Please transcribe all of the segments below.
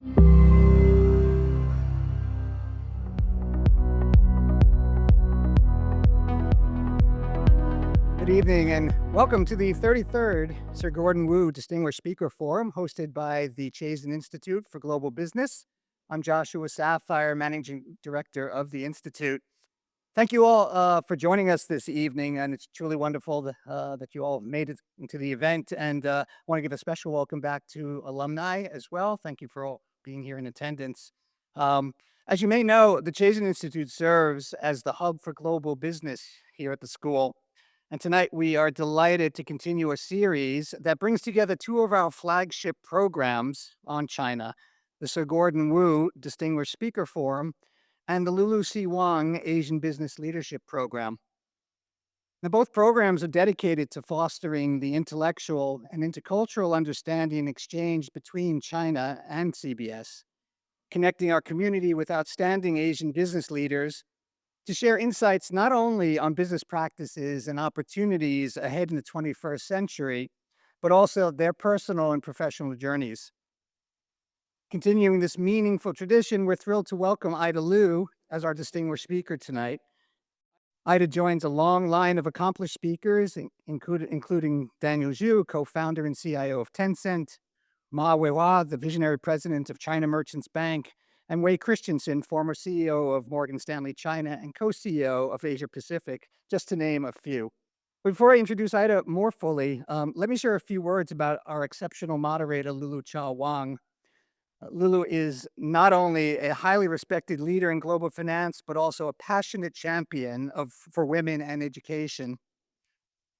Good evening and welcome to the 33rd Sir Gordon Wu Distinguished Speaker Forum hosted by the Chazen Institute for Global Business. I'm Joshua Sapphire, Managing Director of the Institute. Thank you all for joining us this evening, and it's truly wonderful that you all made it into the event. And I want to give a special welcome back to alumni as well. Thank you for all being here in attendance. Um, as you may know, the Chazen Institute serves as the hub for global business here at the school. And tonight we are delighted to continue a series that brings together two of our flagship programs on China, the Sir Gordon Wu Distinguished Speaker Forum and the Lulu Chow Wang Asian Business Leadership Program. Now, both programs are dedicated to fostering the intellectual and intercultural understanding and exchange between China and CBS, connecting our community with outstanding Asian business leaders to share insights not only on business practices and opportunities ahead in the 21st century, but also their personal and professional journeys. Continuing this meaningful tradition, we're thrilled to welcome Ida Liu as our distinguished speaker tonight. Ida joins a long line of accomplished speakers, including Daniel Zhu, co-founder and CIO of Tencent, Ma Weiwa, the visionary president of China Merchants Bank, and Wei Christensen, former CEO of Morgan Stanley China and co-CEO of Asia Pacific, just to name a few. Before I introduce Ida more fully, let me share a few words about our exceptional moderator, Lulu Chow Wang. Lulu is not only a highly respected leader in global finance, but also a passionate champion for women and education.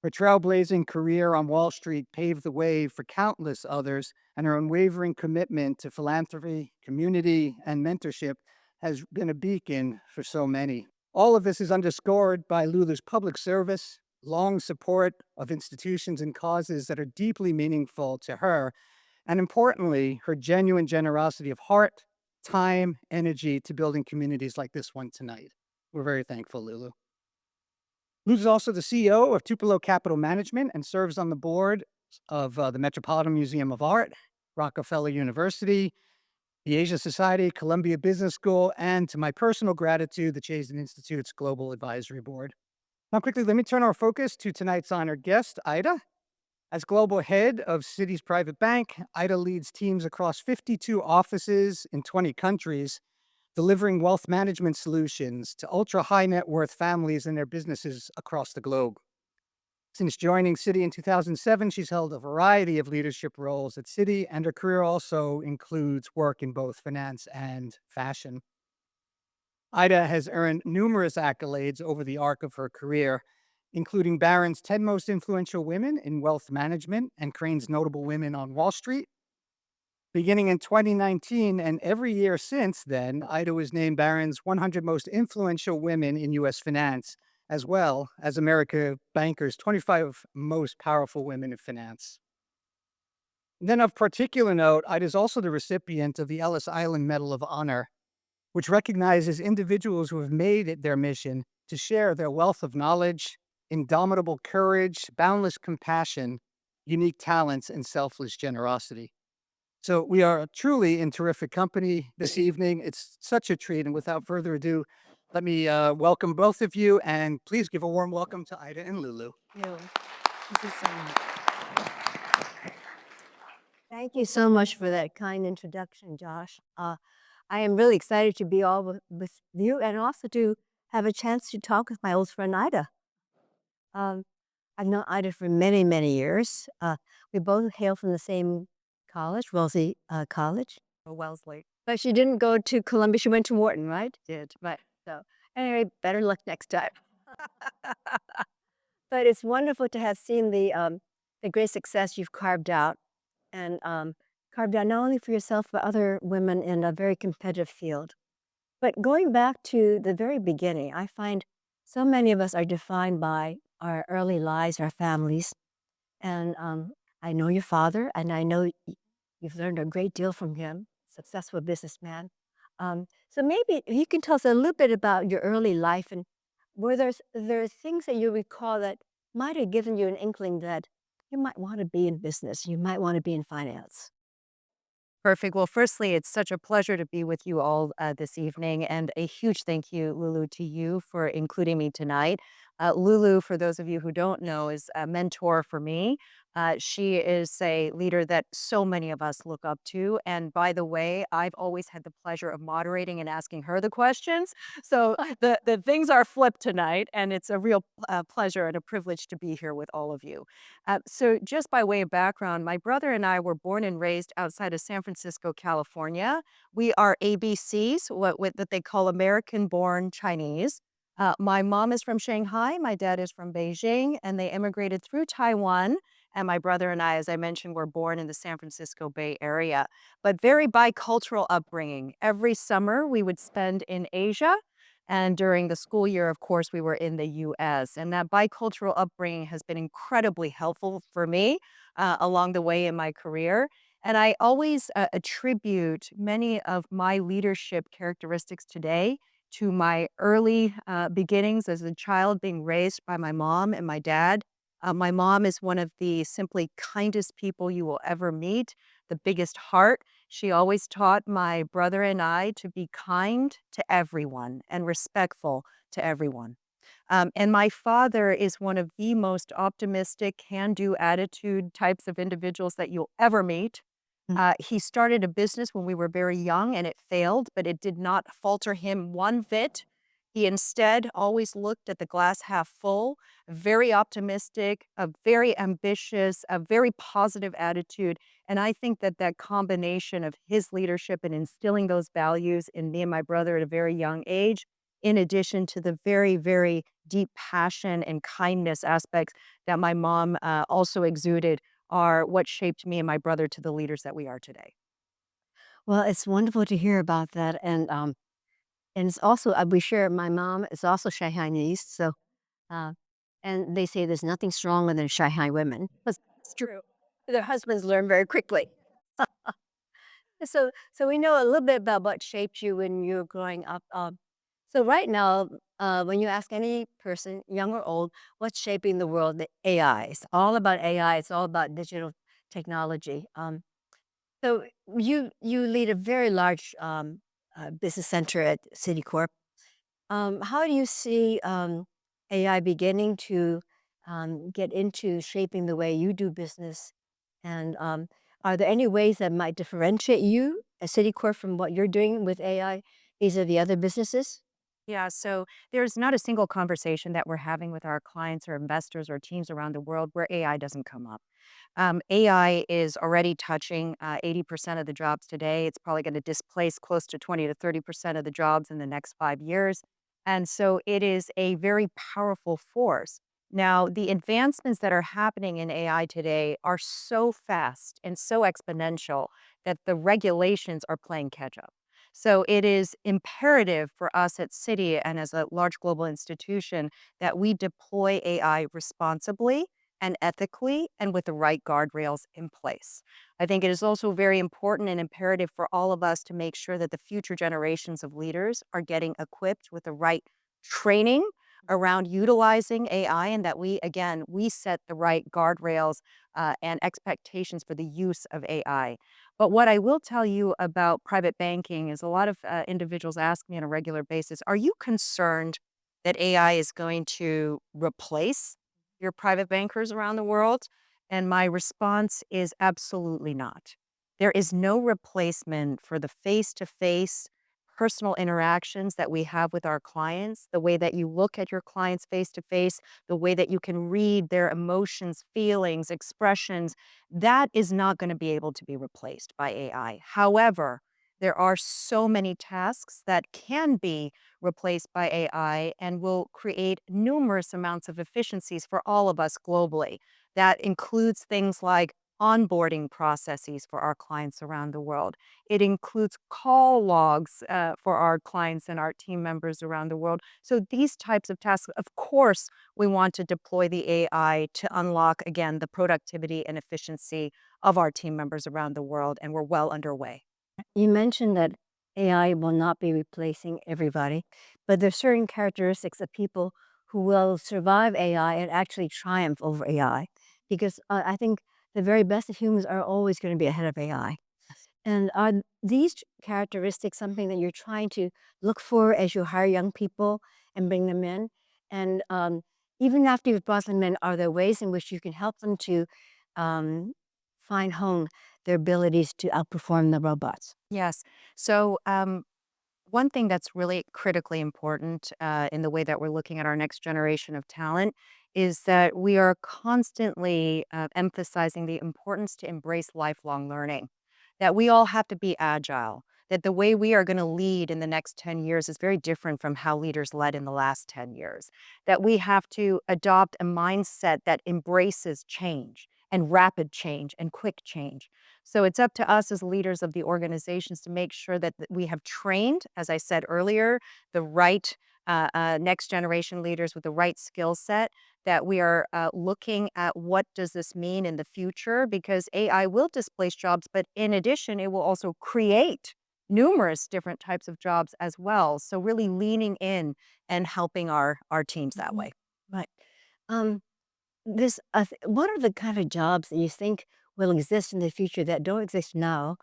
Her trailblazing career on Wall Street paved the way for countless others, and her unwavering commitment to philanthropy, community, and mentorship has been a beacon for so many. All of this is underscored by Lulu's public service, long support of institutions and causes that are deeply meaningful to her, and importantly, her genuine generosity of heart, time, energy to building communities like this one tonight. We're very thankful, Lulu. Luz is also the CEO of Tupelo Capital Management and serves on the board of the Metropolitan Museum of Art, Rockefeller University, the Asia Society, Columbia Business School, and to my personal gratitude, the Chazen Institute's Global Advisory Board. Now, quickly, let me turn our focus to tonight's honored guest, Ida. As global head of Citi's private bank, Ida leads teams across 52 offices in 20 countries, delivering wealth management solutions to ultra-high net worth families and their businesses across the globe. Since joining Citi in 2007, she's held a variety of leadership roles at Citi, and her career also includes work in both finance and fashion. Ida has earned numerous accolades over the arc of her career, including Barron's 10 Most Influential Women in Wealth Management and Crane's Notable Women on Wall Street. Beginning in 2019 and every year since then, Ida was named Barron's 100 Most Influential Women in U.S. Finance, as well as America Banker's 25 Most Powerful Women in Finance. Then of particular note, Ida is also the recipient of the Ellis Island Medal of Honor, which recognizes individuals who have made it their mission to share their wealth of knowledge, indomitable courage, boundless compassion, unique talents, and selfless generosity. So we are truly in terrific company this evening. It's such a treat. And without further ado, let me welcome both of you, and please give a warm welcome to Ida and Lulu. Thank you so much. Thank you so much for that kind introduction, Josh. I am really excited to be all with you and also to have a chance to talk with my old friend Ida. I've known Ida for many, many years. We both hail from the same college, Wellesley College. Wellesley. But she didn't go to Columbia. She went to Wharton, right? Did. Right. So anyway, better luck next time. But it's wonderful to have seen the great success you've carved out, and carved out not only for yourself, but other women in a very competitive field. But going back to the very beginning, I find so many of us are defined by our early lives, our families. And I know your father, and I know you've learned a great deal from him, successful businessman. So maybe you can tell us a little bit about your early life, and were there things that you recall that might have given you an inkling that you might want to be in business, you might want to be in finance? Perfect. Well, firstly, it's such a pleasure to be with you all this evening, and a huge thank you, Lulu, to you for including me tonight. Lulu, for those of you who don't know, is a mentor for me. She is a leader that so many of us look up to. And by the way, I've always had the pleasure of moderating and asking her the questions. So the things are flipped tonight, and it's a real pleasure and a privilege to be here with all of you. So, just by way of background, my brother and I were born and raised outside of San Francisco, California. We are ABCs, what that they call American born Chinese. My mom is from Shanghai, my dad is from Beijing, and they immigrated through Taiwan. And my brother and I, as I mentioned, were born in the San Francisco Bay Area, but very bicultural upbringing. Every summer we would spend in Asia. And during the school year, of course, we were in the US. And that bicultural upbringing has been incredibly helpful for me along the way in my career. And I always attribute many of my leadership characteristics today to my early beginnings as a child being raised by my mom and my dad. My mom is one of the simply kindest people you will ever meet, the biggest heart. She always taught my brother and I to be kind to everyone and respectful to everyone. And my father is one of the most optimistic, can do attitude types of individuals that you'll ever meet. He started a business when we were very young and it failed, but it did not falter him one bit. He instead always looked at the glass half full, very optimistic, a very ambitious, a very positive attitude. And I think that that combination of his leadership and instilling those values in me and my brother at a very young age, in addition to the very, very deep passion and kindness aspects that my mom also exuded, are what shaped me and my brother to the leaders that we are today. Well, it's wonderful to hear about that, and it's also we share my mom is also Shanghainese, so, uh, and they say there's nothing stronger than Shanghai women. It's true. Their husbands learn very quickly. So we know a little bit about what shaped you when you were growing up. So right now, when you ask any person, young or old, what's shaping the world, the AI. It's all about AI. It's all about digital technology. So you lead a very large business center at Citicorp. How do you see AI beginning to get into shaping the way you do business? And are there any ways that might differentiate you at Citicorp from what you're doing with AI vis-a-vis other businesses? Yeah, so there's not a single conversation that we're having with our clients or investors or teams around the world where AI doesn't come up. AI is already touching 80% of the jobs today. It's probably going to displace close to 20 to 30% of the jobs in the next 5 years. And so it is a very powerful force. Now, the advancements that are happening in AI today are so fast and so exponential that the regulations are playing catch up. So it is imperative for us at Citi and as a large global institution that we deploy AI responsibly and ethically and with the right guardrails in place. I think it is also very important and imperative for all of us to make sure that the future generations of leaders are getting equipped with the right training around utilizing AI and that we, again, we set the right guardrails and expectations for the use of AI. But what I will tell you about private banking is a lot of individuals ask me on a regular basis, are you concerned that AI is going to replace your private bankers around the world? And my response is absolutely not. There is no replacement for the face to face personal interactions that we have with our clients, the way that you look at your clients face to face, the way that you can read their emotions, feelings, expressions. That is not going to be able to be replaced by AI. However, there are so many tasks that can be replaced by AI and will create numerous amounts of efficiencies for all of us globally. That includes things like onboarding processes for our clients around the world. It includes call logs for our clients and our team members around the world. So, these types of tasks, of course, we want to deploy the AI to unlock, again, the productivity and efficiency of our team members around the world. And we're well underway. You mentioned that AI will not be replacing everybody, but there's certain characteristics of people who will survive AI and actually triumph over AI. Because I think the very best of humans are always going to be ahead of AI. And are these characteristics something that you're trying to look for as you hire young people and bring them in? And even after you've brought them in, are there ways in which you can help them to um, fine hone their abilities to outperform the robots? Yes. So, one thing that's really critically important in the way that we're looking at our next generation of talent is that we are constantly emphasizing the importance to embrace lifelong learning, that we all have to be agile, that the way we are going to lead in the next 10 years is very different from how leaders led in the last 10 years, that we have to adopt a mindset that embraces change and rapid change and quick change. So it's up to us as leaders of the organizations to make sure that we have trained, as I said earlier, the right next generation leaders with the right skill set, that we are looking at what does this mean in the future, because AI will displace jobs, but in addition, it will also create numerous different types of jobs as well. So really leaning in and helping our teams that Mhm. way. Right. Um, what are the kind of jobs that you think will exist in the future that don't exist now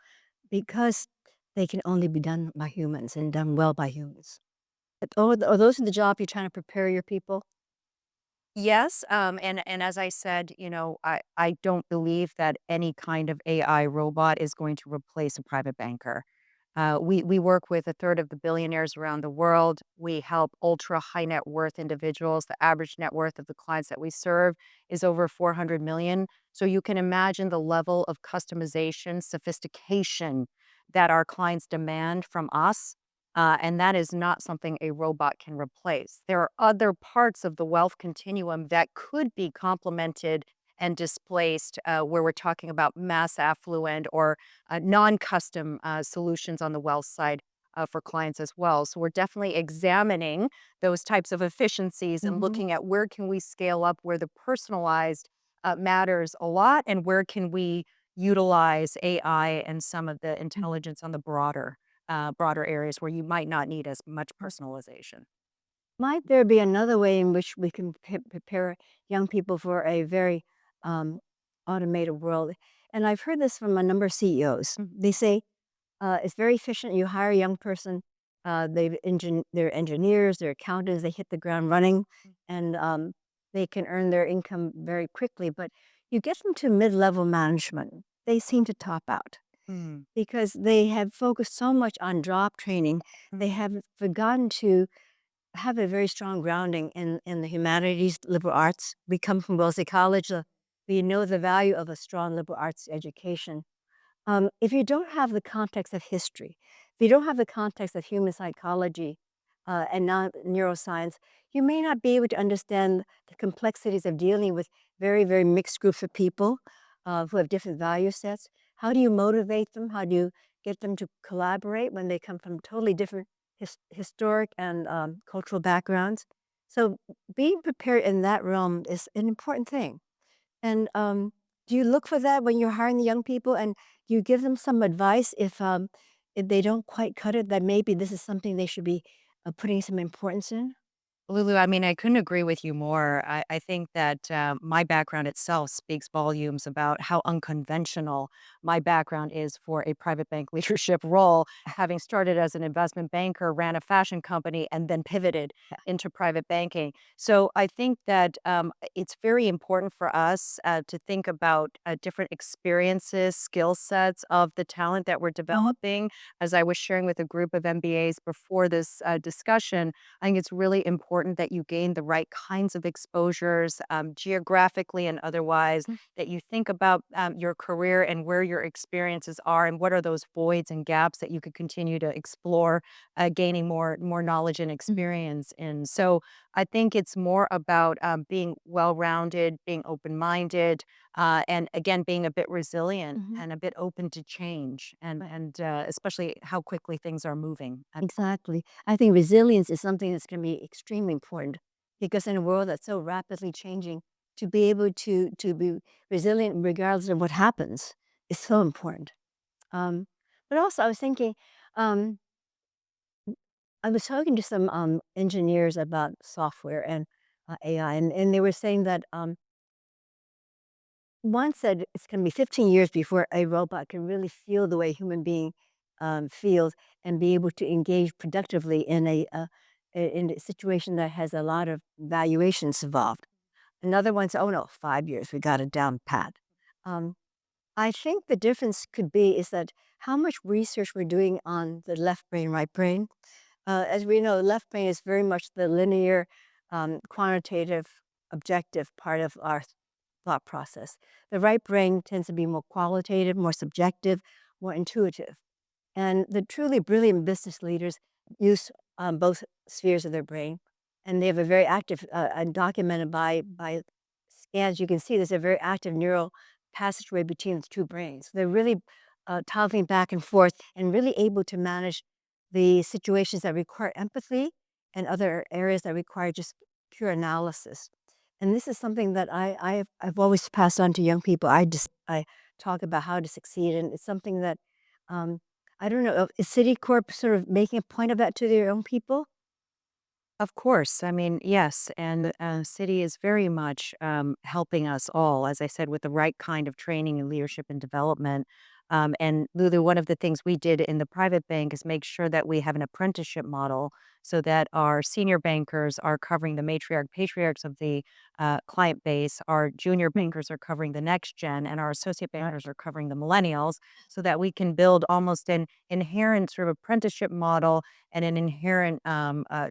because they can only be done by humans and done well by humans? Are those the job you're trying to prepare your people? Yes, and as I said, I don't believe that any kind of AI robot is going to replace a private banker. We work with a third of the billionaires around the world. We help ultra high net worth individuals. The average net worth of the clients that we serve is over 400 million. So you can imagine the level of customization, sophistication that our clients demand from us. And that is not something a robot can replace. There are other parts of the wealth continuum that could be complemented and displaced, where we're talking about mass affluent or non custom solutions on the wealth side for clients as well. So we're definitely examining those types of efficiencies and Mhm. looking at where can we scale up where the personalized matters a lot, and where can we utilize AI and some of the intelligence on the broader areas where you might not need as much personalization. Might there be another way in which we can prepare young people for a very um, automated world? And I've heard this from a number of CEOs. They say it's very efficient. You hire a young person, they're engineers, they're accountants, they hit the ground running, and they can earn their income very quickly. But you get them to mid level management, they seem to top out Mm, because they have focused so much on job training, mm, they have forgotten to have a very strong grounding in the humanities, liberal arts. We come from Wellesley College. We know the value of a strong liberal arts education. If you don't have the context of history, if you don't have the context of human psychology and non neuroscience, you may not be able to understand the complexities of dealing with very, very mixed groups of people who have different value sets. How do you motivate them? How do you get them to collaborate when they come from totally different historic and cultural backgrounds? So, being prepared in that realm is an important thing. And, do you look for that when you're hiring the young people, and you give them some advice if they don't quite cut it, that maybe this is something they should be, putting some importance in? Lulu, I mean, I couldn't agree with you more. I think that my background itself speaks volumes about how unconventional my background is for a private bank leadership role. Having started as an investment banker, ran a fashion company, and then pivoted into private banking. So I think that it's very important for us to think about different experiences, skill sets of the talent that we're Mhm, developing. As I was sharing with a group of MBAs before this discussion, I think it's really important that you gain the right kinds of exposures, geographically and otherwise, mm, that you think about your career and where your experiences are and what are those voids and gaps that you could continue to explore, gaining more knowledge and mhm, experience in. So I think it's more about being well-rounded, being open-minded, and again, being a bit resilient mhm. and a bit open to change, and Right. especially how quickly things are moving. Exactly. I think resilience is something that's gonna be extremely important because in a world that's so rapidly changing, to be able to be resilient regardless of what happens is so important. Um, but also I was thinking, um I was talking to some engineers about software and AI, and they were saying that One said it's going to be 15 years before a robot can really feel the way a human being feels and be able to engage productively in a situation that has a lot of valuations involved. Another one said, "Oh no, 5 years, we got it down pat." Um, I think the difference could be is that how much research we're doing on the left brain, right brain. As we know, the left brain is very much the linear, quantitative, objective part of our thought process. The right brain tends to be more qualitative, more subjective, more intuitive. And the truly brilliant business leaders use both spheres of their brain, and they have a very active, and documented by scans. You can see there's a very active neural passageway between the two brains. They're really toggling back and forth, and really able to manage the situations that require empathy and other areas that require just pure analysis. And this is something that I've always passed on to young people. I talk about how to succeed, and it's something that um, I don't know, is Citicorp sort of making a point of that to their own people? Of course. I mean, yes. And Citi is very much helping us all, as I said, with the right kind of training and leadership and development. And Lulu, one of the things we did in the private bank is make sure that we have an apprenticeship model so that our senior bankers are covering the matriarch, patriarchs of the client base, our junior bankers are covering the next gen, and our associate bankers are covering the millennials, so that we can build almost an inherent sort of apprenticeship model and an inherent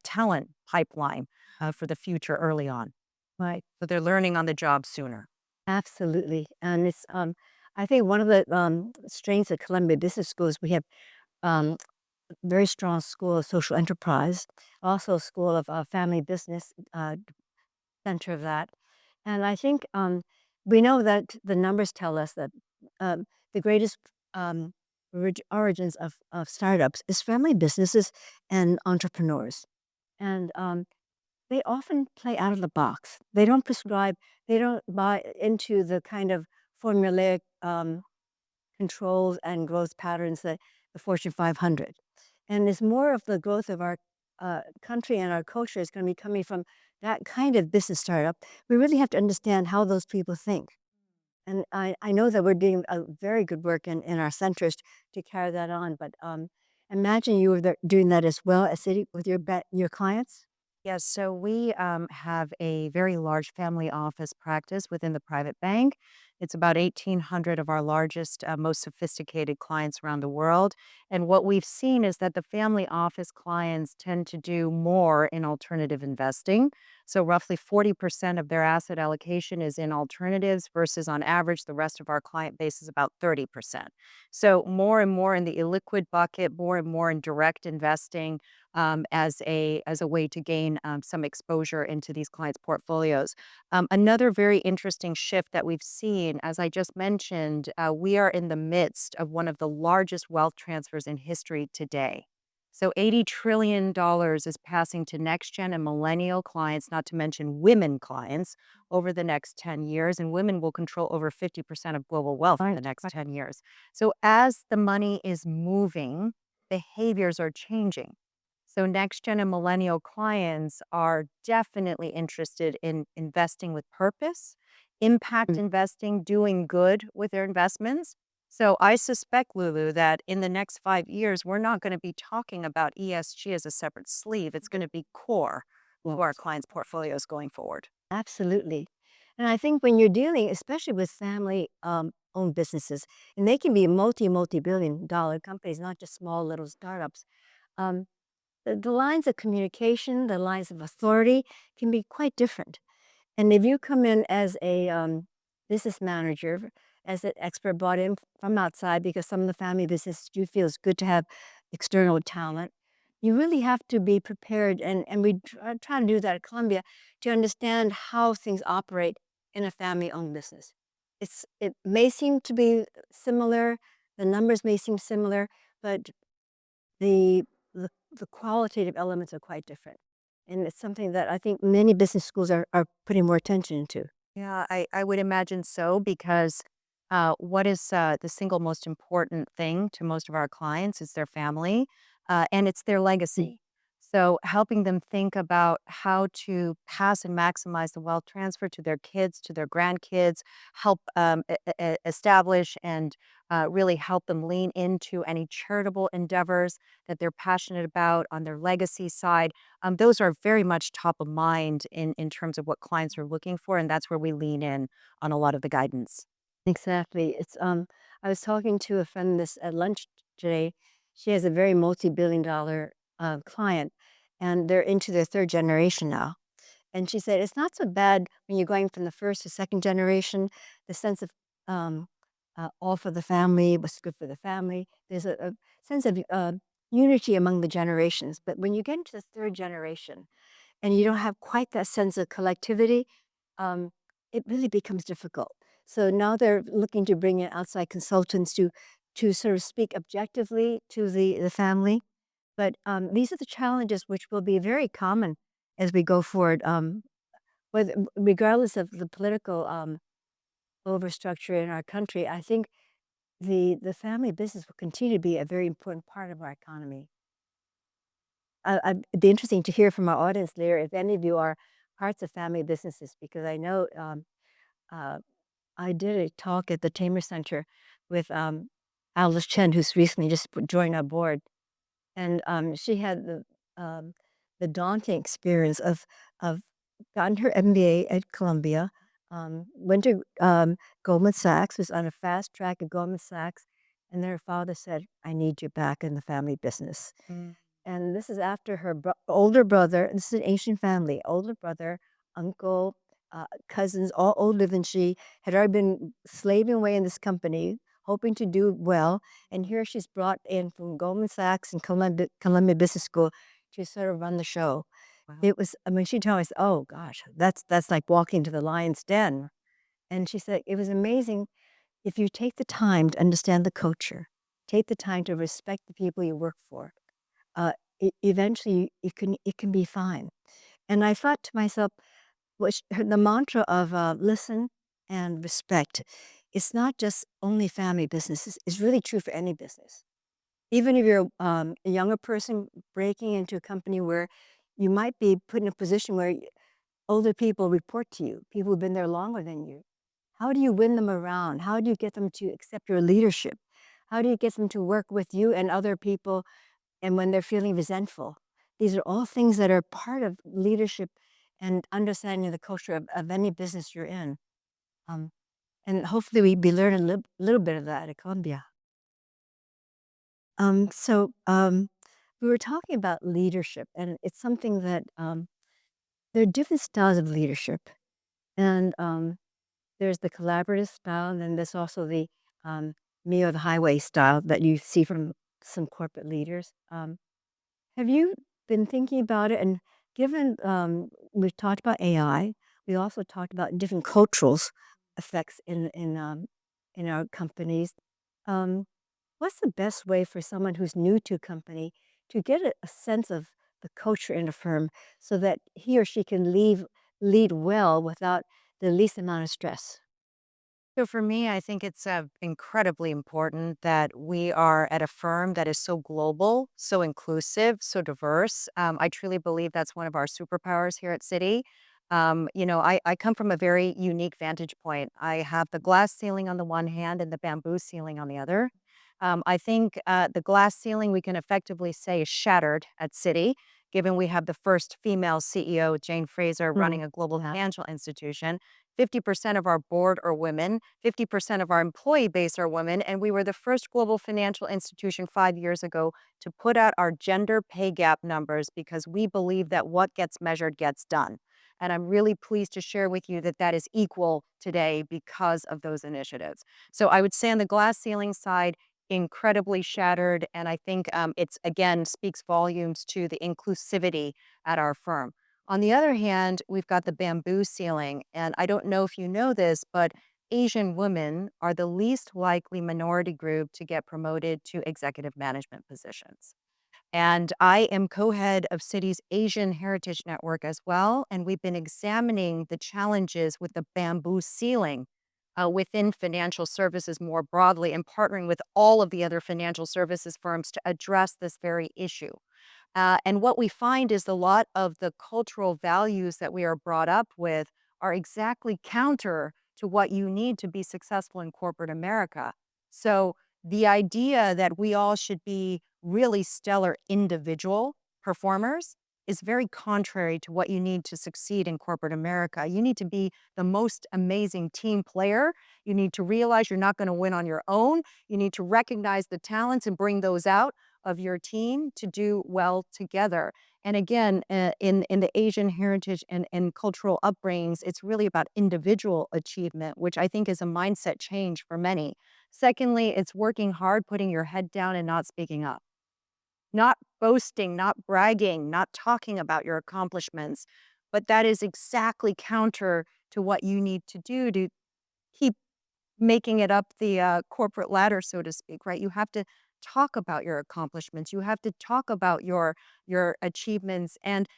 talent pipeline for the future early on. Right. So they're learning on the job sooner. Absolutely. And I think one of the strengths of Columbia Business Schools, we have um, very strong school of social enterprise, also a school of family business, center of that. And I think we know that the numbers tell us that the greatest origins of startups is family businesses and entrepreneurs. And they often play out of the box. They don't prescribe, they don't buy into the kind of formulaic controls and growth patterns that the Fortune 500. And it's more of the growth of our country and our culture is going to be coming from that kind of business startup. We really have to understand how those people think. And I know that we're doing a very good work in our centers to carry that on. But imagine you were doing that as well as City with your clients. Yes, so we have a very large family office practice within the private bank. It's about 1,800 of our largest, most sophisticated clients around the world. And what we've seen is that the family office clients tend to do more in alternative investing. So, roughly 40% of their asset allocation is in alternatives, versus on average, the rest of our client base is about 30%. So, more and more in the illiquid bucket, more and more in direct investing, as a way to gain some exposure into these clients' portfolios. Another very interesting shift that we've seen, as I just mentioned, we are in the midst of one of the largest wealth transfers in history today. So $80 trillion is passing to next gen and millennial clients, not to mention women clients, over the next 10 years. And women will control over 50% of global wealth in the Right. next 10 years. So as the money is moving, behaviors are changing. So next gen and millennial clients are definitely interested in investing with purpose, impact investing, doing good with their investments. So I suspect, Lulu, that in the next 5 years, we're not going to be talking about ESG as a separate sleeve. It's going to be core to our clients' portfolios going forward. Absolutely. And I think when you're dealing, especially with family owned businesses, and they can be multi-billion dollar companies, not just small little startups, um, the lines of communication, the lines of authority can be quite different. And if you come in as a business manager, as an expert brought in from outside, because some of the family business you feel is good to have external talent, you really have to be prepared. And we try to do that at Columbia to understand how things operate in a family-owned business. It may seem to be similar, the numbers may seem similar, but the the qualitative elements are quite different. And it's something that I think many business schools are putting more attention into. Yeah, I would imagine so, because what is the single most important thing to most of our clients is their family, and it's their legacy. So, helping them think about how to pass and maximize the wealth transfer to their kids, to their grandkids, help establish and really help them lean into any charitable endeavors that they're passionate about on their legacy side. Those are very much top of mind in terms of what clients are looking for. And that's where we lean in on a lot of the guidance. Exactly. I was talking to a friend this at lunch today. She has a very multi-billion dollar client, and they're into their third generation now. And she said it's not so bad when you're going from the first to second generation. The sense of um, all for the family, what's good for the family. There's a sense of unity among the generations. But when you get into the third generation, and you don't have quite that sense of collectivity, um, it really becomes difficult. So now they're looking to bring in outside consultants to sort of speak objectively to the family. But these are the challenges which will be very common as we go forward, regardless of the political overstructure in our country. I think the family business will continue to be a very important part of our economy. It'd be interesting to hear from our audience there if any of you are parts of family businesses, because I know uh, I did a talk at the Tamer Center with Alice Chen, who's recently just joined our board, and she had the daunting experience of gotten her MBA at Columbia, went to Goldman Sachs, was on a fast track at Goldman Sachs, and then her father said, "I need you back in the family business." And this is after her older brother, this is an Asian family, older brother, uncle, cousins, all older than she, had already been slaving away in this company, hoping to do well. And here she's brought in from Goldman Sachs and Columbia Business School to sort of run the show. Wow. It was, I mean, she told me, oh gosh, that's like walking to the lion's den. And she said, it was amazing if you take the time to understand the culture, take the time to respect the people you work for, eventually it can be fine. And I thought to myself, the mantra of listen and respect, it's not just only family businesses, it's really true for any business. Even if you're a younger person breaking into a company where you might be put in a position where older people report to you, people who've been there longer than you. How do you win them around? How do you get them to accept your leadership? How do you get them to work with you and other people and when they're feeling resentful? These are all things that are part of leadership and understanding the culture of any business you're in. Um, and hopefully we be learning a little bit of that at Columbia. We were talking about leadership, and it's something that there are different styles of leadership. And there's the collaborative style, and then there's also the me or the highway style that you see from some corporate leaders. Have you been thinking about it? And given we've talked about AI, we also talked about different cultural effects in our companies. Um, what's the best way for someone who's new to a company to get a sense of the culture in a firm so that he or she can lead well without the least amount of stress? So for me, I think it's incredibly important that we are at a firm that is so global, so inclusive, so diverse. I truly believe that's one of our superpowers here at Citi. I come from a very unique vantage point. I have the glass ceiling on the one hand and the bamboo ceiling on the other. I think the glass ceiling we can effectively say is shattered at Citi, given we have the first female CEO, Jane Fraser, Mm, running a global yeah. financial institution. 50% of our board are women, 50% of our employee base are women, and we were the first global financial institution 5 years ago to put out our gender pay gap numbers because we believe that what gets measured gets done. And I'm really pleased to share with you that that is equal today because of those initiatives. So I would say on the glass ceiling side, incredibly shattered. And I think it's again speaks volumes to the inclusivity at our firm. On the other hand, we've got the bamboo ceiling. And I don't know if you know this, but Asian women are the least likely minority group to get promoted to executive management positions. And I am co head of Citi's Asian Heritage Network as well. And we've been examining the challenges with the bamboo ceiling within financial services more broadly and partnering with all of the other financial services firms to address this very issue. And what we find is a lot of the cultural values that we are brought up with are exactly counter to what you need to be successful in corporate America. So the idea that we all should be really stellar individual performers is very contrary to what you need to succeed in corporate America. You need to be the most amazing team player. You need to realize you're not going to win on your own. You need to recognize the talents and bring those out of your team to do well together. And again, in the Asian heritage and cultural upbringings, it's really about individual achievement, which I think is a mindset change for many. Secondly, it's working hard, putting your head down and not speaking up, not boasting, not bragging, not talking about your accomplishments. But that is exactly counter to what you need to do to keep making it up the corporate ladder, so to speak, right? You have to talk about your accomplishments. You have to talk about your achievements, and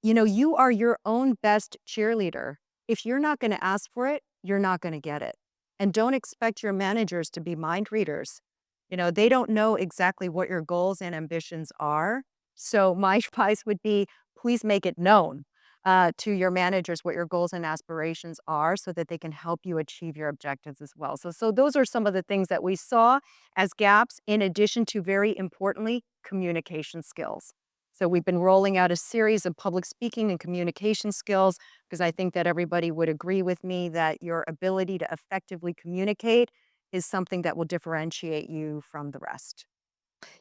you are your own best cheerleader. If you're not going to ask for it, you're not going to get it. And don't expect your managers to be mind readers. They don't know exactly what your goals and ambitions are. So my advice would be, please make it known to your managers what your goals and aspirations are so that they can help you achieve your objectives as well. So those are some of the things that we saw as gaps, in addition to, very importantly, communication skills. So we've been rolling out a series of public speaking and communication skills because I think that everybody would agree with me that your ability to effectively communicate is something that will differentiate you from the rest.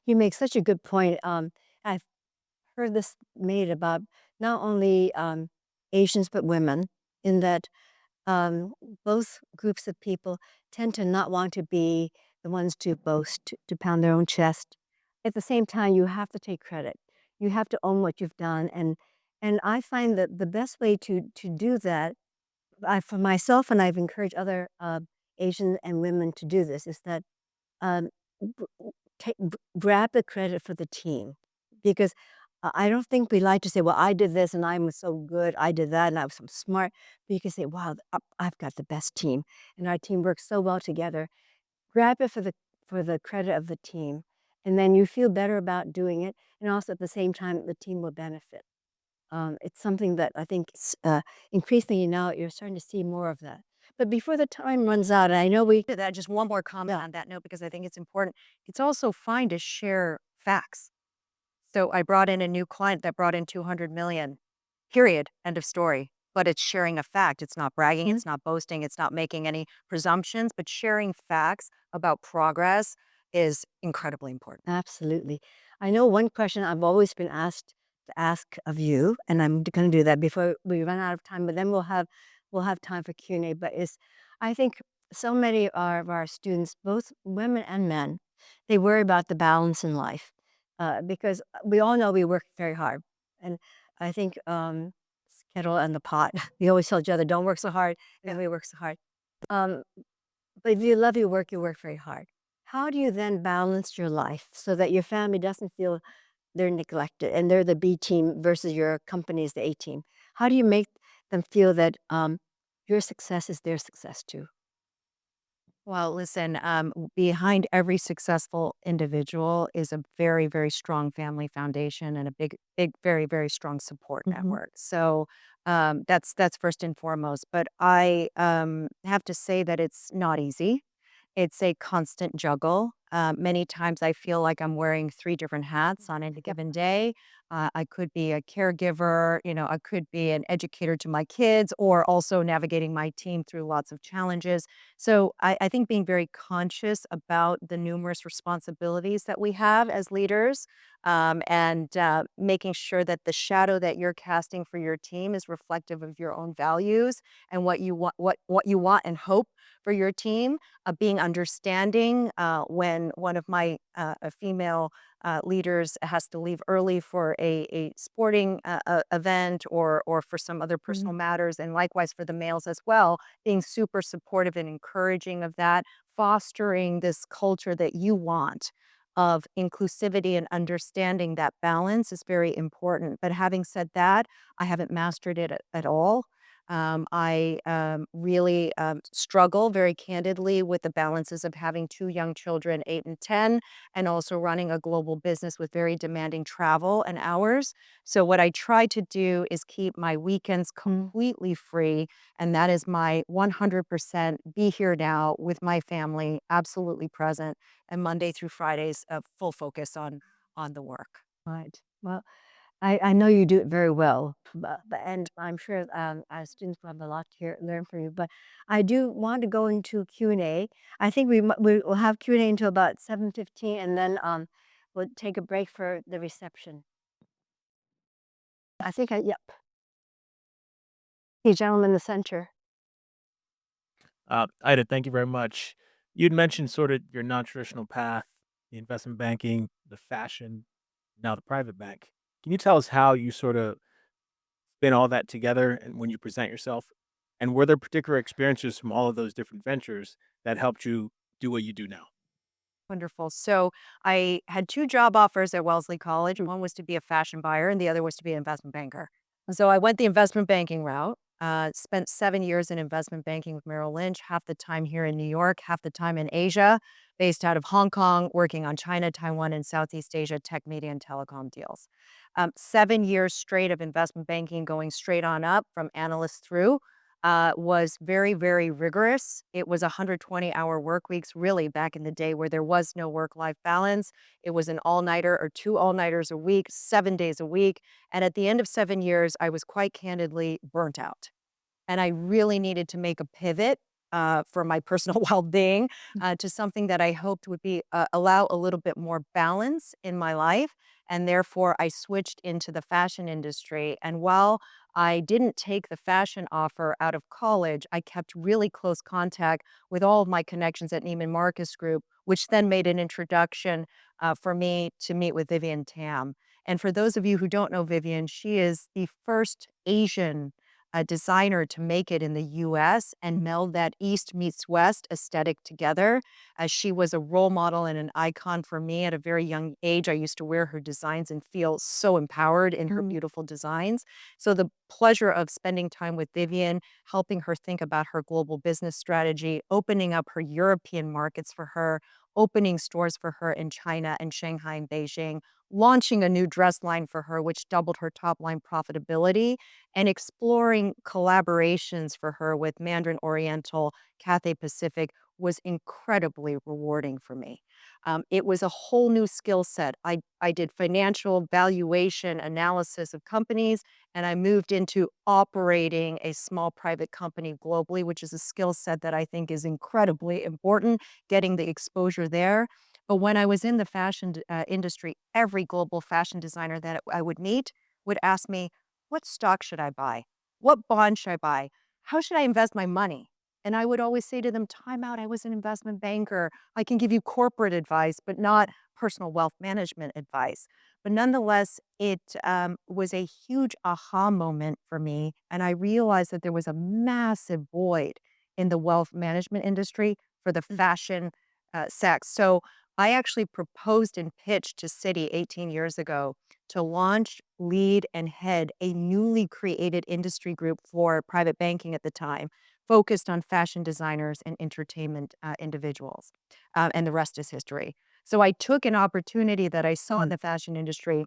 You make such a good point. I've heard this made about not only Asians but women, in that um, both groups of people tend to not want to be the ones to boast, to pound their own chest. At the same time, you have to take credit. You have to own what you've done, and I find that the best way to do that, for myself, and I've encouraged other Asian and women to do this, is that um, gr- grab the credit for the team, because I don't think we like to say, "Well, I did this and I'm so good. I did that and I was so smart." But you can say, "Wow, I've got the best team, and our team works so well together." Grab it for the credit of the team, and then you feel better about doing it, and also at the same time, the team will benefit. It's something that I think increasingly now you're starting to see more of that. But before the time runs out, and I know we To that, just one more comment yeah. on that note because I think it's important. It's also fine to share facts. So I brought in a new client that brought in 200 million. Period. End of story. But it's sharing a fact. It's not bragging, Mhm. it's not boasting, it's not making any presumptions, but sharing facts about progress is incredibly important. Absolutely. I know one question I've always been asked to ask of you, and I'm going to do that before we run out of time. But then we'll have time for Q&A. But is I think so many of our students, both women and men, they worry about the balance in life, because we all know we work very hard, and I think it's kettle and the pot. We always tell each other, "Don't work so hard," and then we work so hard. Um, but if you love your work, you work very hard. How do you then balance your life so that your family doesn't feel they're neglected and they're the B team versus your company is the A team? How do you make them feel that your success is their success too? Well, listen, behind every successful individual is a very, very strong family foundation and a big, big, very, very strong support Hmm. network. So that's first and foremost. But I have to say that it's not easy. It's a constant juggle. Many times I feel like I'm wearing three different hats on any Yep. given day. I could be a caregiver, I could be an educator to my kids, or also navigating my team through lots of challenges. So I think being very conscious about the numerous responsibilities that we have as leaders, and making sure that the shadow that you're casting for your team is reflective of your own values and what you want and hope for your team, being understanding when one of my female leaders has to leave early for a sporting event, or for some other Mhm. personal matters, and likewise for the males as well, being super supportive and encouraging of that, fostering this culture that you want of inclusivity and understanding that balance is very important. But having said that, I haven't mastered it at all. I really struggle very candidly with the balances of having two young children, 8 and 10, and also running a global business with very demanding travel and hours. So, what I try to do is keep my weekends completely free. And that is my 100% be here now with my family, absolutely present, and Monday through Fridays, full focus on the work. Right. Well, I know you do it very well, but and I'm sure our students will have a lot to learn from you. But I do want to go into Q&A. I think we will have Q&A until about 7:15, and then we'll take a break for the reception. I think yep, the gentleman in the center. Ida, thank you very much. You'd mentioned sort of your non-traditional path, the investment banking, the fashion, now the private bank. Can you tell us how you sort of spin all that together and when you present yourself? And were there particular experiences from all of those different ventures that helped you do what you do now? Wonderful. So I had two job offers at Wellesley College. One was to be a fashion buyer, and the other was to be an investment banker. And so I went the investment banking route. Spent 7 years in investment banking with Merrill Lynch, half the time here in New York, half the time in Asia, based out of Hong Kong, working on China, Taiwan, and Southeast Asia tech, media, and telecom deals. 7 years straight of investment banking, going straight on up from analyst through was very, very rigorous. It was 120-hour work weeks, really, back in the day where there was no work-life balance. It was an all-nighter or two all-nighters a week, 7 days a week. And at the end of 7 years, I was quite candidly burnt out. And I really needed to make a pivot for my personal well-being to something that I hoped would be allow a little bit more balance in my life. And therefore, I switched into the fashion industry. And while I didn't take the fashion offer out of college, I kept really close contact with all of my connections at Neiman Marcus Group, which then made an introduction for me to meet with Vivian Tam. And for those of you who don't know Vivian, she is the first Asian a designer to make it in the US and meld that East meets West aesthetic together. As she was a role model and an icon for me at a very young age. I used to wear her designs and feel so empowered in her beautiful designs. So the pleasure of spending time with Vivian, helping her think about her global business strategy, opening up her European markets for her, opening stores for her in China and Shanghai and Beijing, launching a new dress line for her, which doubled her top line profitability, and exploring collaborations for her with Mandarin Oriental, Cathay Pacific was incredibly rewarding for me. It was a whole new skill set. I did financial valuation analysis of companies, and I moved into operating a small private company globally, which is a skill set that I think is incredibly important, getting the exposure there. But when I was in the industry, every global fashion designer that I would meet would ask me, what stock should I buy? What bond should I buy? How should I invest my money? And I would always say to them, time out. I was an investment banker. I can give you corporate advice, but not personal wealth management advice. But nonetheless, it was a huge aha moment for me. And I realized that there was a massive void in the wealth management industry for the fashion sex. So I actually proposed and pitched to Citi 18 years ago to launch, lead, and head a newly created industry group for private banking at the time, focused on fashion designers and entertainment individuals. And the rest is history. So I took an opportunity that I saw in the fashion industry,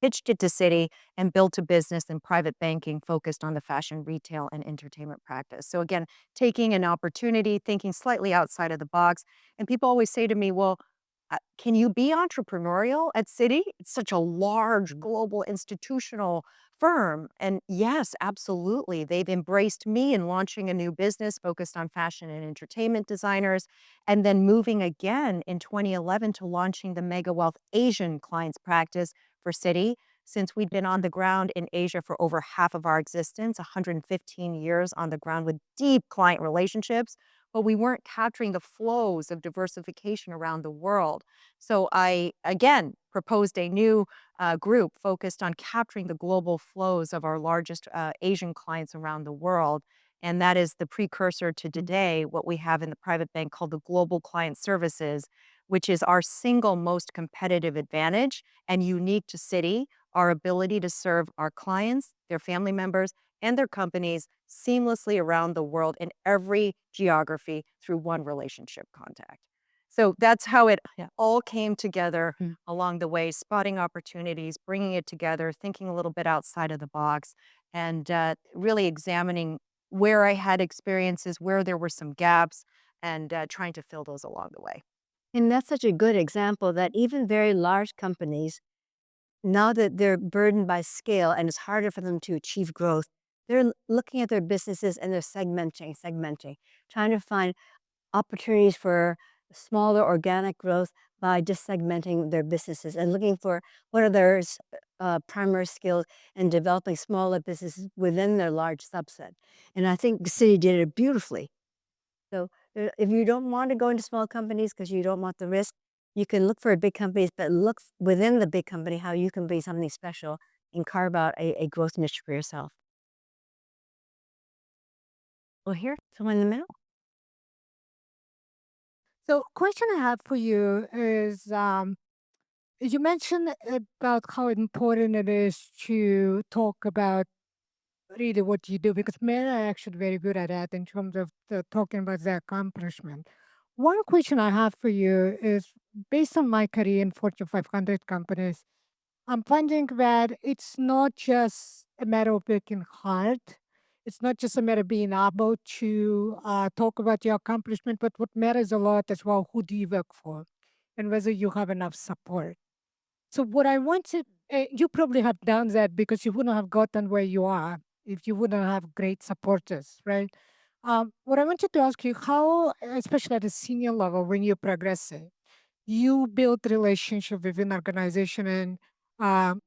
pitched it to Citi, and built a business in private banking focused on the fashion, retail, and entertainment practice. So again, taking an opportunity, thinking slightly outside of the box. And people always say to me, well, can you be entrepreneurial at Citi? It's such a large global institutional firm. And yes, absolutely. They've embraced me in launching a new business focused on fashion and entertainment designers, and then moving again in 2011 to launching the Mega Wealth Asian clients practice for Citi. Since we'd been on the ground in Asia for over half of our existence, 115 years on the ground with deep client relationships, but we weren't capturing the flows of diversification around the world. So I, again, proposed a new group focused on capturing the global flows of our largest Asian clients around the world. And that is the precursor to today, what we have in the private bank called the Global Client Services, which is our single most competitive advantage and unique to Citi, our ability to serve our clients, their family members, and their companies seamlessly around the world in every geography through one relationship contact. So that's how it all came together along the way, spotting opportunities, bringing it together, thinking a little bit outside of the box, and really examining where I had experiences, where there were some gaps, and trying to fill those along the way. And that's such a good example that even very large companies, now that they're burdened by scale and it's harder for them to achieve growth, they're looking at their businesses and they're segmenting, trying to find opportunities for smaller organic growth by just segmenting their businesses and looking for what are their primary skills and developing smaller businesses within their large subset. And I think the city did it beautifully. So if you don't want to go into small companies because you don't want the risk, you can look for big companies, but look within the big company how you can be something special and carve out a growth niche for yourself. Well, here, someone in the middle. So, question I have for you is you mentioned about how important it is to talk about really what you do because men are actually very good at that in terms of talking about their accomplishment. One question I have for you is based on my career in Fortune 500 companies, I'm finding that it's not just a matter of working hard. It's not just a matter of being able to talk about your accomplishment, but what matters a lot as well, who do you work for and whether you have enough support. So what I wanted, you probably have done that because you wouldn't have gotten where you are if you wouldn't have great supporters, right? What I wanted to ask you, how, especially at a senior level, when you're progressing, you build relationship within organization and um,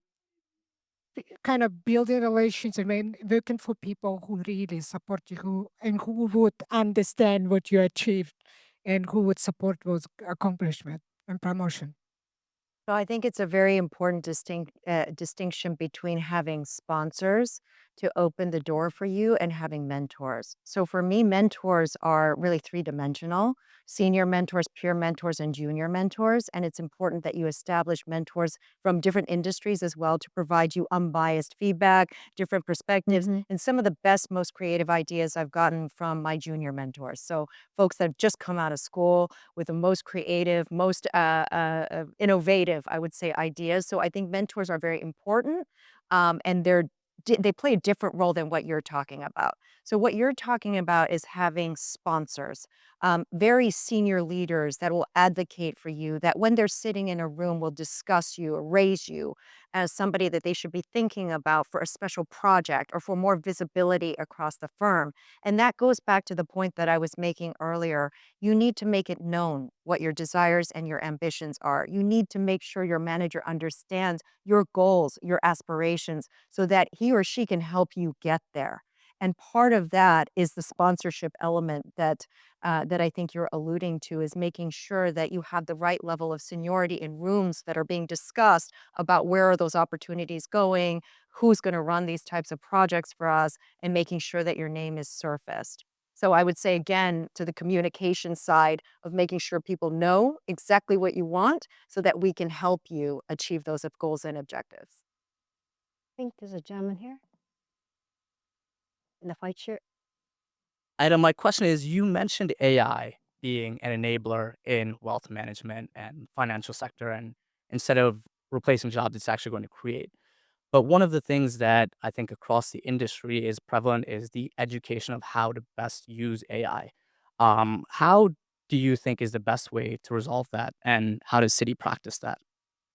kind of building relations and working for people who really support you, who would understand what you achieved, and who would support those accomplishment and promotion. So I think it's a very important distinction between having sponsors to open the door for you and having mentors. So for me, mentors are really three-dimensional: senior mentors, peer mentors, and junior mentors. And it's important that you establish mentors from different industries as well to provide you unbiased feedback, different perspectives, Hmm. and some of the best, most creative ideas I've gotten from my junior mentors. So folks that have just come out of school with the most creative, most innovative, I would say, ideas. So I think mentors are very important, and they play a different role than what you're talking about. So what you're talking about is having sponsors, very senior leaders that will advocate for you. That when they're sitting in a room, will discuss you or raise you as somebody that they should be thinking about for a special project or for more visibility across the firm. And that goes back to the point that I was making earlier. You need to make it known what your desires and your ambitions are. You need to make sure your manager understands your goals, your aspirations, so that he or she can help you get there. And part of that is the sponsorship element that I think you're alluding to, is making sure that you have the right level of seniority in rooms that are being discussed about where are those opportunities going, who's going to run these types of projects for us, and making sure that your name is surfaced. So I would say again to the communication side of making sure people know exactly what you want so that we can help you achieve those goals and objectives. I think there's a gentleman here in the white shirt. Ida, my question is, you mentioned AI being an enabler in wealth management and financial sector, and instead of replacing jobs, it's actually going to create. But one of the things that I think across the industry is prevalent is the education of how to best use AI. How do you think is the best way to resolve that, and how does Citi practice that?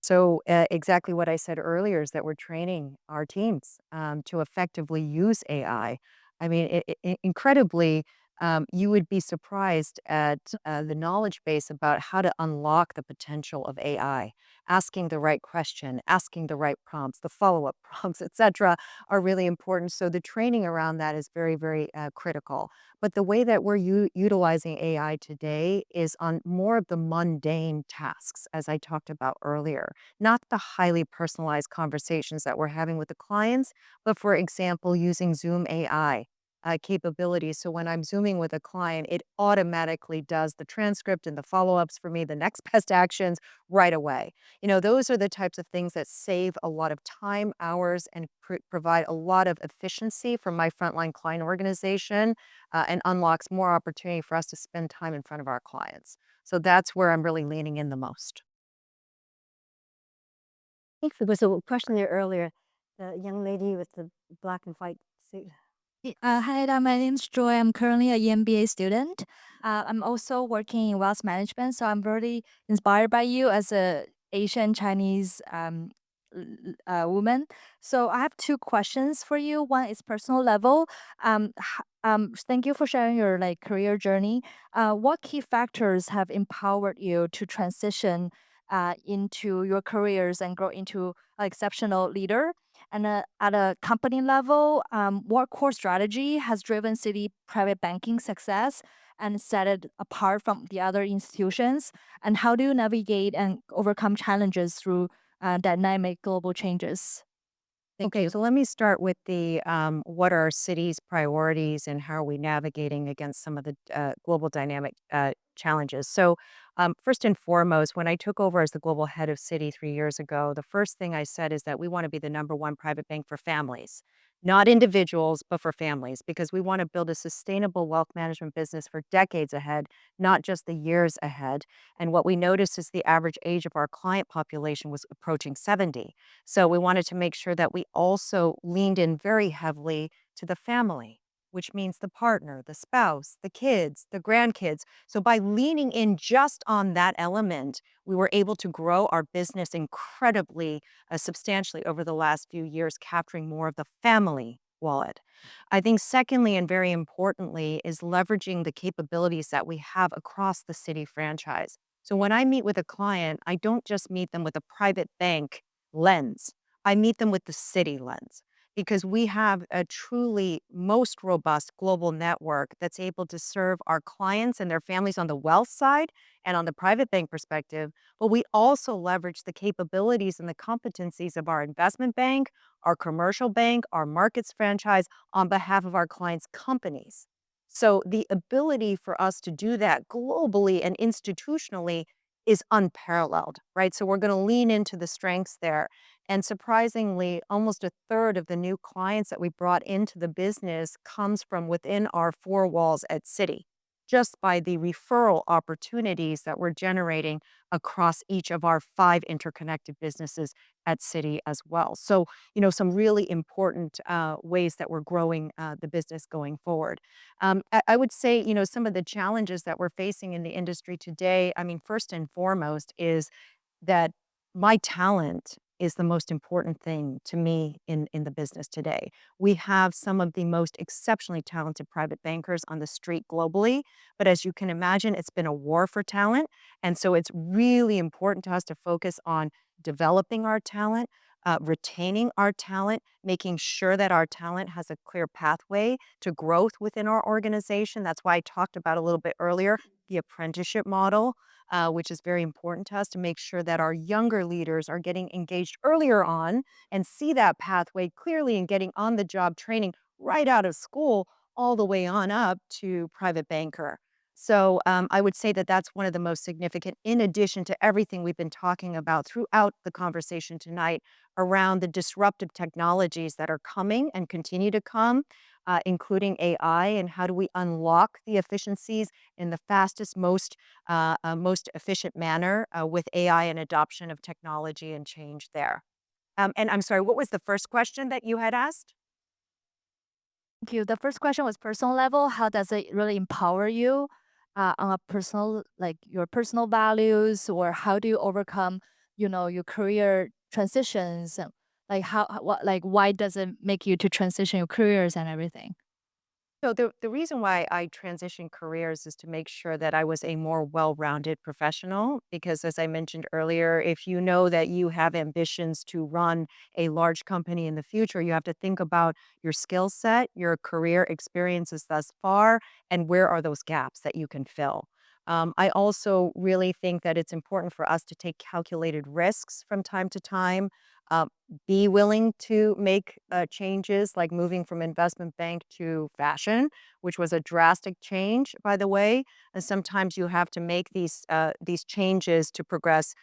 So, exactly what I said earlier is that we're training our teams to effectively use AI. I mean, incredibly, you would be surprised at the knowledge base about how to unlock the potential of AI. Asking the right question, asking the right prompts, the follow-up prompts, etc., are really important. So the training around that is very, very critical. But the way that we're utilizing AI today is on more of the mundane tasks, as I talked about earlier, not the highly personalized conversations that we're having with the clients, but for example, using Zoom AI capabilities. So when I'm Zooming with a client, it automatically does the transcript and the follow ups for me, the next best actions right away. Those are the types of things that save a lot of time, hours, and provide a lot of efficiency for my frontline client organization and unlocks more opportunity for us to spend time in front of our clients. So that's where I'm really leaning in the most. I think there was a question there earlier, the young lady with the black and white suit. Hi, my name's Joy. I'm currently a EMBA student. I'm also working in wealth management, so I'm really inspired by you as a Asian Chinese woman. So I have two questions for you. One is personal level. Thank you for sharing your career journey. What key factors have empowered you to transition into your careers and grow into an exceptional leader? And at a company level, what core strategy has driven Citi private banking success and set it apart from the other institutions? And how do you navigate and overcome challenges through dynamic global changes? Thank Okay, you. so let me start with the what are cities' priorities and how are we navigating against some of the global dynamic challenges. So, first and foremost, when I took over as the global head of Citi 3 years ago, the first thing I said is that we want to be the number one private bank for families, not individuals, but for families, because we want to build a sustainable wealth management business for decades ahead, not just the years ahead. And what we noticed is the average age of our client population was approaching 70. So we wanted to make sure that we also leaned in very heavily to the family, which means the partner, the spouse, the kids, the grandkids. So by leaning in just on that element, we were able to grow our business incredibly substantially over the last few years, capturing more of the family wallet. I think, secondly, and very importantly, is leveraging the capabilities that we have across the Citi franchise. So when I meet with a client, I don't just meet them with a private bank lens. I meet them with the Citi lens because we have a truly most robust global network that's able to serve our clients and their families on the wealth side and on the private bank perspective. But we also leverage the capabilities and the competencies of our investment bank, our commercial bank, our markets franchise on behalf of our clients' companies. So the ability for us to do that globally and institutionally is unparalleled, right? So we're going to lean into the strengths there. And surprisingly, almost a third of the new clients that we brought into the business comes from within our four walls at Citi, just by the referral opportunities that we're generating across each of our five interconnected businesses at Citi as well. So, some really important ways that we're growing the business going forward. I would say, some of the challenges that we're facing in the industry today, I mean, first and foremost is that my talent is the most important thing to me in the business today. We have some of the most exceptionally talented private bankers on the street globally, but as you can imagine, it's been a war for talent. And so it's really important to us to focus on developing our talent, retaining our talent, making sure that our talent has a clear pathway to growth within our organization. That's why I talked about a little bit earlier the apprenticeship model, which is very important to us to make sure that our younger leaders are getting engaged earlier on and see that pathway clearly and getting on the job training right out of school all the way on up to private banker. So I would say that that's one of the most significant, in addition to everything we've been talking about throughout the conversation tonight around the disruptive technologies that are coming and continue to come, including AI, and how do we unlock the efficiencies in the fastest, most efficient manner with AI and adoption of technology and change there. And I'm sorry, what was the first question that you had asked? Thank you. The first question was personal level. How does it really empower you on a personal, like your personal values, or how do you overcome, your career transitions? Like what, like why does it make you to transition your careers and everything? So the reason why I transitioned careers is to make sure that I was a more well-rounded professional. Because as I mentioned earlier, if you know that you have ambitions to run a large company in the future, you have to think about your skill set, your career experiences thus far, and where are those gaps that you can fill. I also really think that it's important for us to take calculated risks from time to time. Uh, be willing to make changes like moving from investment bank to fashion, which was a drastic change, by the way. And sometimes you have to make these changes to progress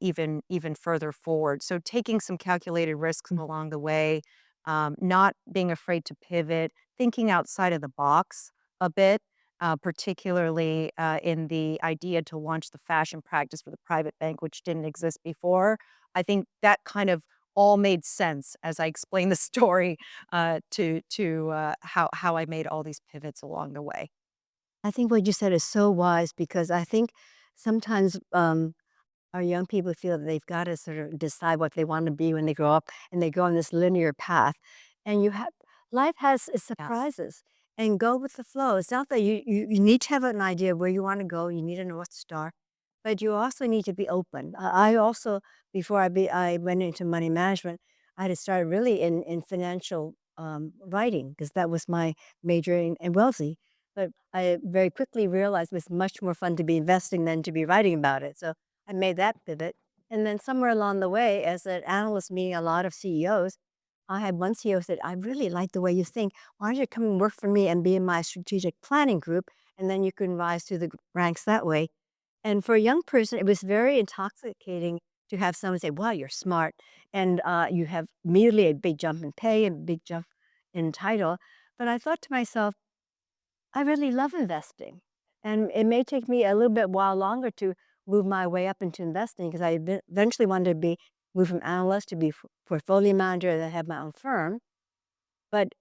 even further forward. So taking some calculated risks along the way, not being afraid to pivot, thinking outside of the box a bit, particularly in the idea to launch the fashion practice for the private bank, which didn't exist before. I think that kind of all made sense as I explained the story to how I made all these pivots along the way. I think what you said is so wise because I think sometimes our young people feel that they've got to sort of decide what they want to be when they grow up and they go on this linear path. And life has its Yes. surprises and go with the flow. It's not that you need to have an idea of where you want to go, you need a North Star, but you also need to be open. I also, before I went into money management, I had to start really in financial writing because that was my major in wealthy. But I very quickly realized it was much more fun to be investing than to be writing about it. So I made that pivot. And then somewhere along the way, as an analyst meeting a lot of CEOs, I had one CEO said, I really like the way you think. Why don't you come and work for me and be in my strategic planning group? And then you can rise through the ranks that way. And for a young person, it was very intoxicating to have someone say, wow, you're smart. And you have immediately a big jump in pay and a big jump in title. But I thought to myself, I really love investing. And it may take me a little bit while longer to move my way up into investing because eventually wanted to be move from analyst to be portfolio manager and then have my own firm. But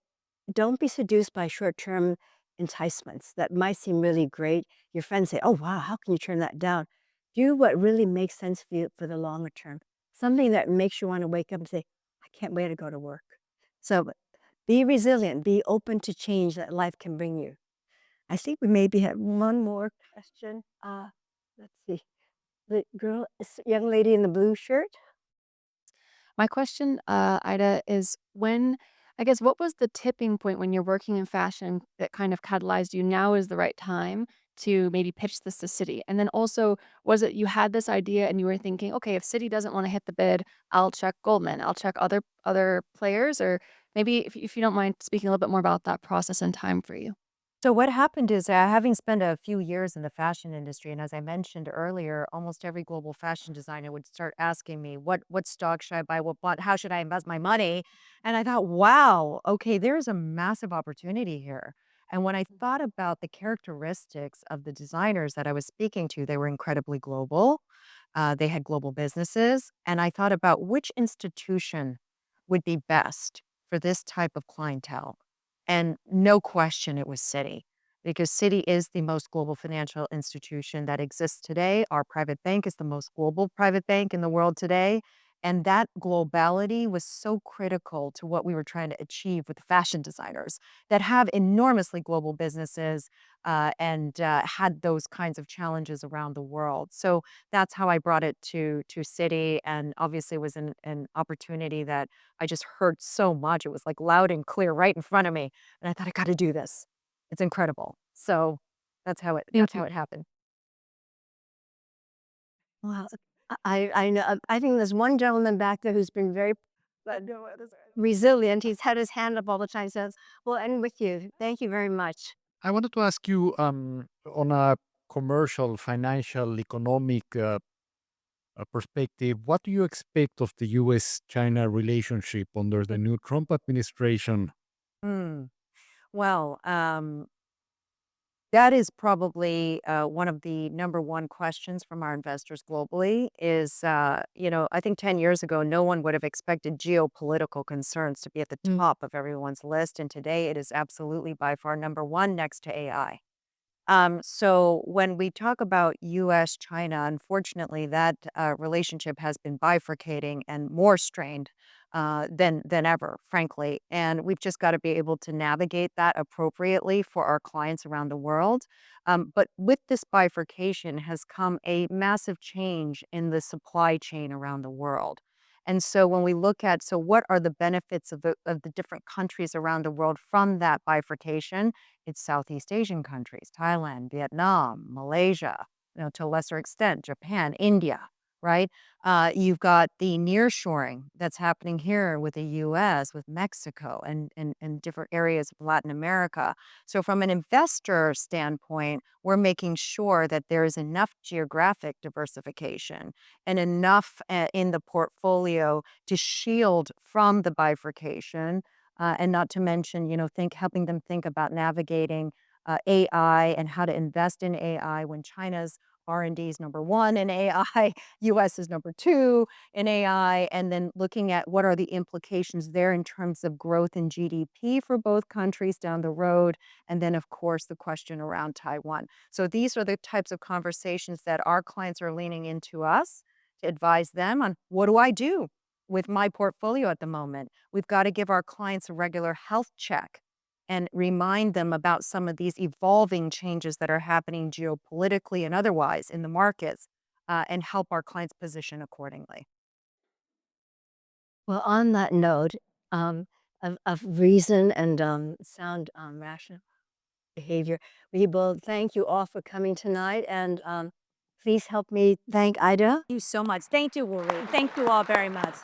don't be seduced by short-term enticements that might seem really great. Your friends say, "Oh wow, how can you turn that down?" Do what really makes sense for you for the longer term. Something that makes you want to wake up and say, "I can't wait to go to work." So be resilient, be open to change that life can bring you. I think we maybe have one more question. Let's see. The young lady in the blue shirt. My question, Ida, is I guess, what was the tipping point when you're working in fashion that kind of catalyzed you? Now is the right time to maybe pitch this to Citi. And then also, was it you had this idea and you were thinking, okay, if Citi doesn't want to hit the bid, I'll check Goldman, I'll check other players, or maybe if you don't mind speaking a little bit more about that process and time for you. So what happened is having spent a few years in the fashion industry, and as I mentioned earlier, almost every global fashion designer would start asking me, what stock should I buy? What bond? How should I invest my money? And I thought, wow, okay, there's a massive opportunity here. And when I thought about the characteristics of the designers that I was speaking to, they were incredibly global. They had global businesses. And I thought about which institution would be best for this type of clientele. And no question, it was Citi, because Citi is the most global financial institution that exists today. Our private bank is the most global private bank in the world today. And that globality was so critical to what we were trying to achieve with the fashion designers that have enormously global businesses and had those kinds of challenges around the world. So that's how I brought it to Citi, and obviously it was an opportunity that I just heard so much. It was like loud and clear right in front of me. And I thought, I got to do this. It's incredible. So that's Thank how you. it happened. Wow. I know. I think there's one gentleman back there who's been very resilient. He's had his hand up all the time. Says, "We'll end with you. Thank you very much." I wanted to ask you on a commercial, financial, economic perspective, what do you expect of the US China relationship under the new Trump administration? Hmm. Well, that is probably one of the number one questions from our investors globally is, I think 10 years ago, no one would have expected geopolitical concerns to be at the top of everyone's list. And today it is absolutely by far number one next to AI. So when we talk about U.S. China, unfortunately, that relationship has been bifurcating and more strained than ever, frankly. And we've just got to be able to navigate that appropriately for our clients around the world. But with this bifurcation has come a massive change in the supply chain around the world. And so when we look at, so what are the benefits of the different countries around the world from that bifurcation? It's Southeast Asian countries, Thailand, Vietnam, Malaysia, to a lesser extent, Japan, India, right? You've got the nearshoring that's happening here with the US, with Mexico, and different areas of Latin America. So, from an investor standpoint, we're making sure that there is enough geographic diversification and enough in the portfolio to shield from the bifurcation. And not to mention, helping them think about navigating AI and how to invest in AI when China's R&D is number one in AI, US is number two in AI, and then looking at what are the implications there in terms of growth in GDP for both countries down the road. And then, of course, the question around Taiwan. So these are the types of conversations that our clients are leaning into us to advise them on, what do I do with my portfolio at the moment? We've got to give our clients a regular health check and remind them about some of these evolving changes that are happening geopolitically and otherwise in the markets, and help our clients position accordingly. Well, on that note, of reason and sound rational behavior, we will thank you all for coming tonight. And please help me thank Ida. Thank you so much. Thank you, Lulu. Thank you all very much.